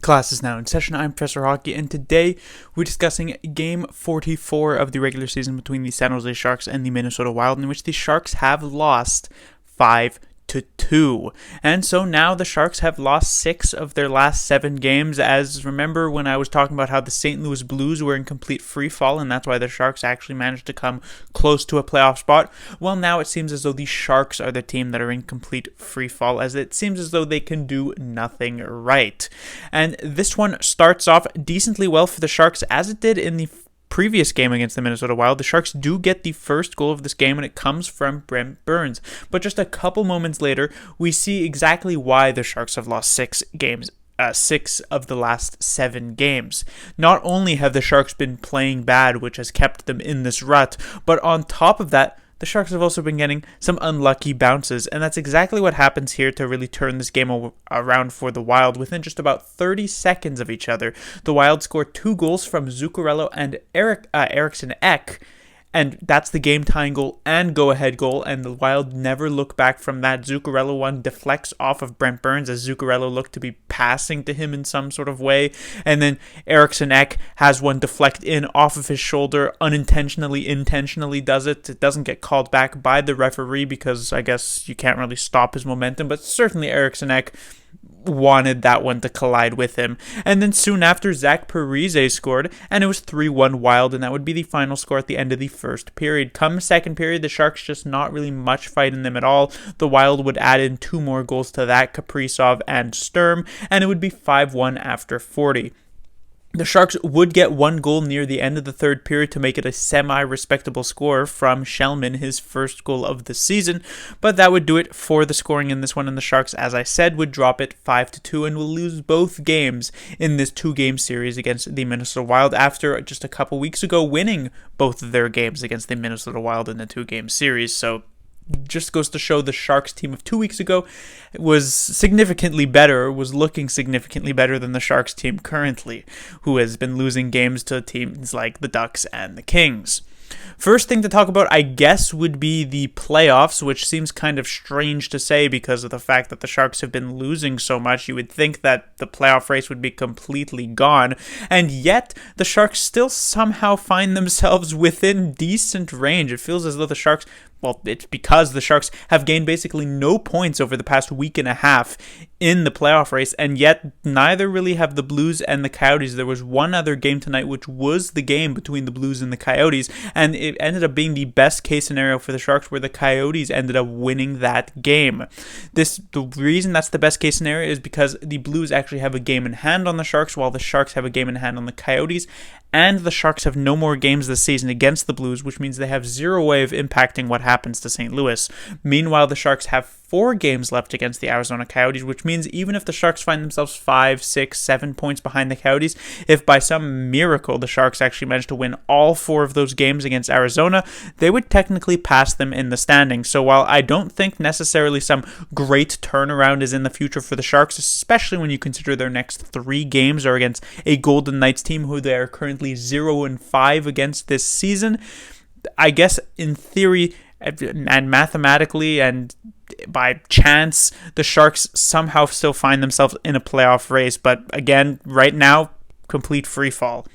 Class is now in session. I'm Professor Hockey, and today we're discussing Game 44 of the regular season between the San Jose Sharks and the Minnesota Wild, in which the Sharks have lost 5-2. And so now the Sharks have lost 6 of their last 7 games. As remember when I was talking about how the St. Louis Blues were in complete free fall, and that's why the Sharks actually managed to come close to a playoff spot? Well, now it seems as though the Sharks are the team that are in complete free fall, as it seems as though they can do nothing right. And this one starts off decently well for the Sharks, as it did in the previous game against the Minnesota Wild. The Sharks do get the first goal of this game, and it comes from Brent Burns. But just a couple moments later, we see exactly why the Sharks have lost 6 of the last 7 games. Not only have the Sharks been playing bad, which has kept them in this rut, but on top of that, the Sharks have also been getting some unlucky bounces, and that's exactly what happens here to really turn this game around for the Wild. Within just about 30 seconds of each other, the Wild score 2 goals from Zuccarello and Eriksson Ek, and that's the game-tying goal and go-ahead goal, and the Wild never look back from that. Zuccarello one deflects off of Brent Burns as Zuccarello looked to be passing to him in some sort of way, and then Eriksson Ek has one deflect in off of his shoulder, intentionally does it. It doesn't get called back by the referee because I guess you can't really stop his momentum, but certainly Eriksson Ek wanted that one to collide with him. And then soon after, Zach Parise scored, and it was 3-1 Wild, and that would be the final score at the end of the first period. Come second period, the Sharks just not really much fight in them at all. The Wild would add in 2 more goals to that, Kaprizov and Sturm, and it would be 5-1 after 40. The Sharks would get 1 goal near the end of the third period to make it a semi-respectable score from Shellman, his first goal of the season, but that would do it for the scoring in this one, and the Sharks, as I said, would drop it 5-2 and will lose both games in this 2-game series against the Minnesota Wild after just a couple weeks ago winning both of their games against the Minnesota Wild in the 2-game series. So just goes to show the Sharks team of 2 weeks ago was looking significantly better than the Sharks team currently, who has been losing games to teams like the Ducks and the Kings. First thing to talk about, I guess, would be the playoffs, which seems kind of strange to say because of the fact that the Sharks have been losing so much. You would think that the playoff race would be completely gone, and yet the Sharks still somehow find themselves within decent range. It feels as though the Sharks, well, it's because the Sharks have gained basically no points over the past week and a half in the playoff race, and yet neither really have the Blues and the Coyotes. There was one other game tonight, which was the game between the Blues and the Coyotes, and it ended up being the best case scenario for the Sharks, where the Coyotes ended up winning that game. The reason that's the best case scenario is because the Blues actually have a game in hand on the Sharks, while the Sharks have a game in hand on the Coyotes, and the Sharks have no more games this season against the Blues, which means they have zero way of impacting what happens to St. Louis. Meanwhile, the Sharks have 4 games left against the Arizona Coyotes, which means even if the Sharks find themselves 5, 6, 7 points behind the Coyotes, if by some miracle the Sharks actually manage to win all 4 of those games against Arizona, they would technically pass them in the standings. So while I don't think necessarily some great turnaround is in the future for the Sharks, especially when you consider their next 3 games are against a Golden Knights team who they are currently 0-5 against this season, I guess in theory and mathematically and by chance, the Sharks somehow still find themselves in a playoff race. But again, right now, complete free fall.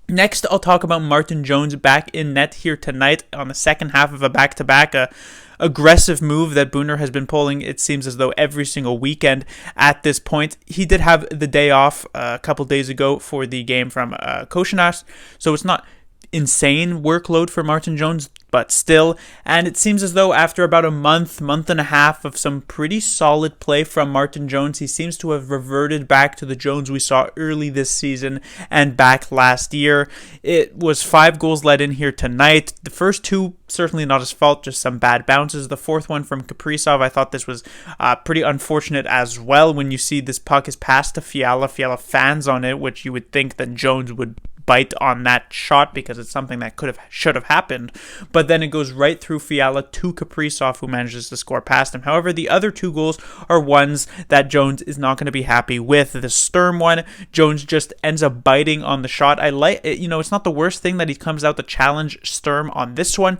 Next, I'll talk about Martin Jones back in net here tonight on the second half of a back-to-back, aggressive move that Booner has been pulling, it seems as though every single weekend at this point. He did have the day off a couple days ago for the game from Koshinas, so it's not insane workload for Martin Jones, but still. And it seems as though after about a month and a half of some pretty solid play from Martin Jones, he seems to have reverted back to the Jones we saw early this season and back last year. It was 5 goals let in here tonight. The first 2, certainly not his fault, just some bad bounces. The 4th one from Kaprizov, I thought this was pretty unfortunate as well. When you see this puck is passed to Fiala fans on it, which you would think that Jones would bite on that shot because it's something that should have happened, but then it goes right through Fiala to Kaprizov, who manages to score past him. However, the other 2 goals are ones that Jones is not going to be happy with. The Sturm one, Jones just ends up biting on the shot. I like, it's not the worst thing that he comes out to challenge Sturm on this one,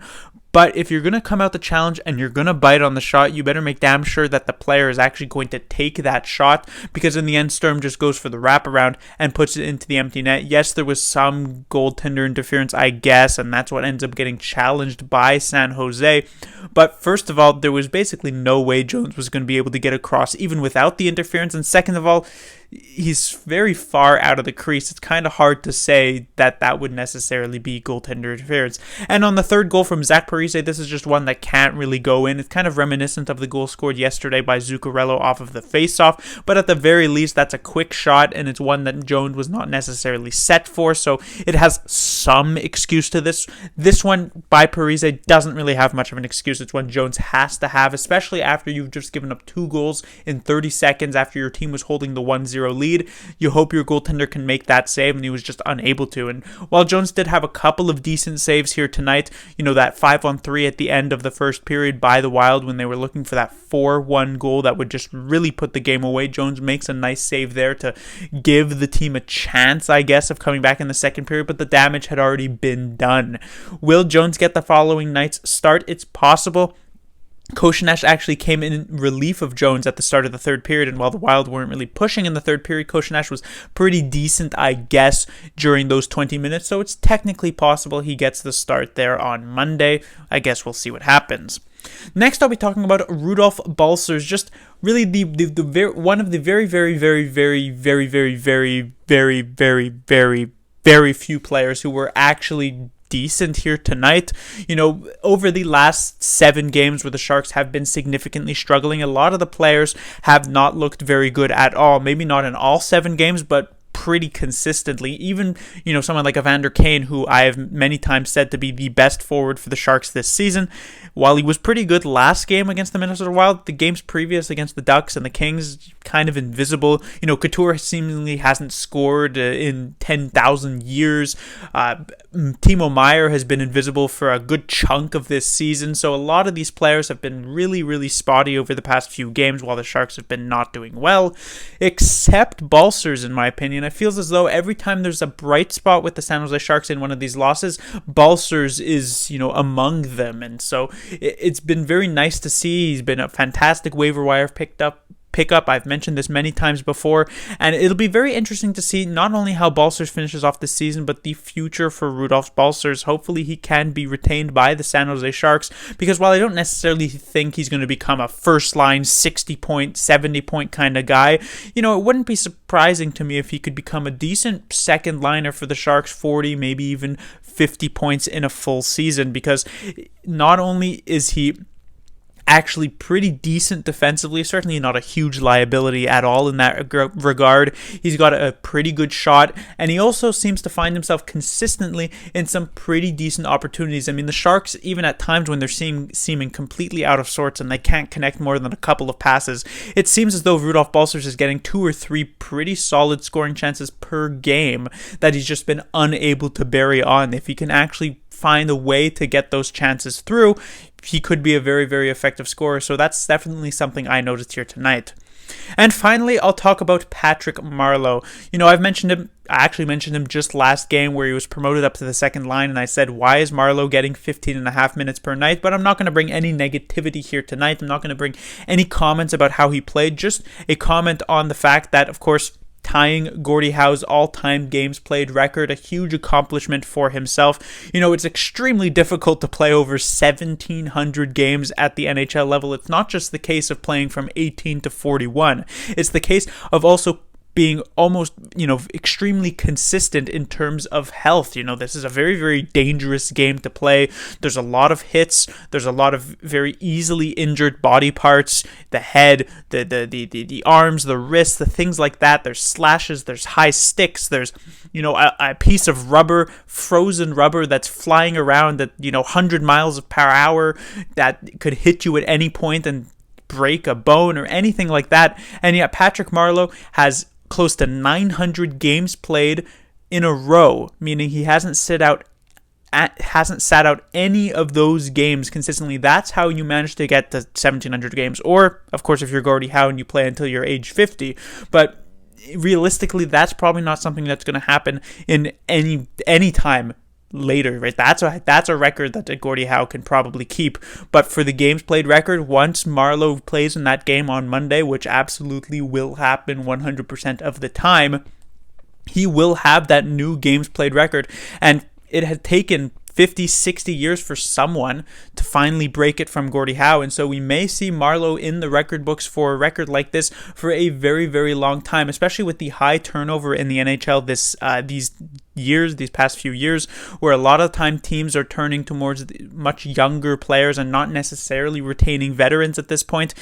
But if you're going to come out the challenge and you're going to bite on the shot, you better make damn sure that the player is actually going to take that shot, because in the end, Sturm just goes for the wraparound and puts it into the empty net. Yes, there was some goaltender interference, I guess, and that's what ends up getting challenged by San Jose. But first of all, there was basically no way Jones was going to be able to get across even without the interference. And second of all, he's very far out of the crease. It's kind of hard to say that that would necessarily be goaltender interference. And on the third goal from Zach Parise, this is just one that can't really go in. It's kind of reminiscent of the goal scored yesterday by Zuccarello off of the faceoff, but at the very least, that's a quick shot, and it's one that Jones was not necessarily set for, so it has some excuse to this. This one by Parise doesn't really have much of an excuse. It's one Jones has to have, especially after you've just given up 2 goals in 30 seconds after your team was holding the 1-0 lead. You hope your goaltender can make that save, and he was just unable to. And while Jones did have a couple of decent saves here tonight, that 5-on-3 at the end of the first period by the Wild when they were looking for that 4-1 goal that would just really put the game away, Jones makes a nice save there to give the team a chance, I guess, of coming back in the second period, but the damage had already been done. Will Jones get the following night's start? It's possible. Koshinash actually came in relief of Jones at the start of the third period, and while the Wild weren't really pushing in the third period, Koshinash was pretty decent, I guess, during those 20 minutes, so it's technically possible he gets the start there on Monday. I guess we'll see what happens. Next, I'll be talking about Rudolf Balcers, just really one of the very few players who were actually decent here tonight. Over the last 7 games where the Sharks have been significantly struggling, a lot of the players have not looked very good at all. Maybe not in all 7 games, but pretty consistently. Even, someone like Evander Kane, who I have many times said to be the best forward for the Sharks this season, while he was pretty good last game against the Minnesota Wild, the games previous against the Ducks and the Kings, kind of invisible. Couture seemingly hasn't scored in 10,000 years. Timo Meier has been invisible for a good chunk of this season. So a lot of these players have been really, really spotty over the past few games while the Sharks have been not doing well, except Balcers, in my opinion. It feels as though every time there's a bright spot with the San Jose Sharks in one of these losses, Balcers is, among them. And so it's been very nice to see. He's been a fantastic waiver wire pickup. I've mentioned this many times before, and it'll be very interesting to see not only how Balcers finishes off this season, but the future for Rudolf Balcers. Hopefully he can be retained by the San Jose Sharks, because while I don't necessarily think he's going to become a first-line 60-point, 70-point kind of guy, it wouldn't be surprising to me if he could become a decent second liner for the Sharks, 40, maybe even 50 points in a full season, because not only is he actually pretty decent defensively, certainly not a huge liability at all in that regard. He's got a pretty good shot, and he also seems to find himself consistently in some pretty decent opportunities. I mean, the Sharks, even at times when they're seeming completely out of sorts and they can't connect more than a couple of passes, it seems as though Rudolf Balcers is getting 2 or 3 pretty solid scoring chances per game that he's just been unable to bury on. If he can actually find a way to get those chances through, he could be a very, very effective scorer. So that's definitely something I noticed here tonight. And finally, I'll talk about Patrick Marleau. I actually mentioned him just last game where he was promoted up to the second line, and I said, why is Marleau getting 15.5 minutes per night? But I'm not going to bring any negativity here tonight. I'm not going to bring any comments about how he played, just a comment on the fact that, of course, tying Gordie Howe's all-time games played record, a huge accomplishment for himself. It's extremely difficult to play over 1,700 games at the NHL level. It's not just the case of playing from 18 to 41. It's the case of also being almost, extremely consistent in terms of health. This is a very, very dangerous game to play. There's a lot of hits. There's a lot of very easily injured body parts, the head, the arms, the wrists, the things like that. There's slashes, there's high sticks, there's, a piece of rubber, frozen rubber that's flying around at, 100 miles per hour that could hit you at any point and break a bone or anything like that. And yet Patrick Marleau has close to 900 games played in a row, meaning he hasn't sat out any of those games consistently. That's how you manage to get to 1,700 games. Or, of course, if you're Gordie Howe and you play until you're age 50. But realistically, that's probably not something that's going to happen in any time later, right? That's a record that Gordie Howe can probably keep. But for the games played record, once Marleau plays in that game on Monday, which absolutely will happen 100% of the time, he will have that new games played record. And it had taken 50, 60 years for someone to finally break it from Gordie Howe. And so we may see Marleau in the record books for a record like this for a very, very long time, especially with the high turnover in the NHL these past few years, where a lot of time teams are turning towards much younger players and not necessarily retaining veterans at this point.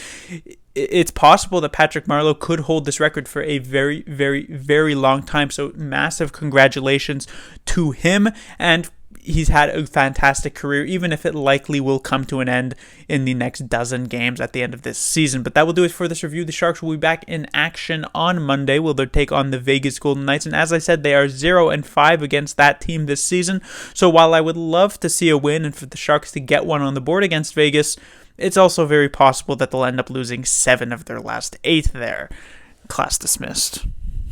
It's possible that Patrick Marleau could hold this record for a very, very, very long time. So massive congratulations to him. And he's had a fantastic career, even if it likely will come to an end in the next dozen games at the end of this season. But that will do it for this review. The Sharks will be back in action on Monday. Will they take on the Vegas Golden Knights? And as I said, they are 0-5 against that team this season. So while I would love to see a win and for the Sharks to get one on the board against Vegas, it's also very possible that they'll end up losing 7 of their last 8 there. Class dismissed.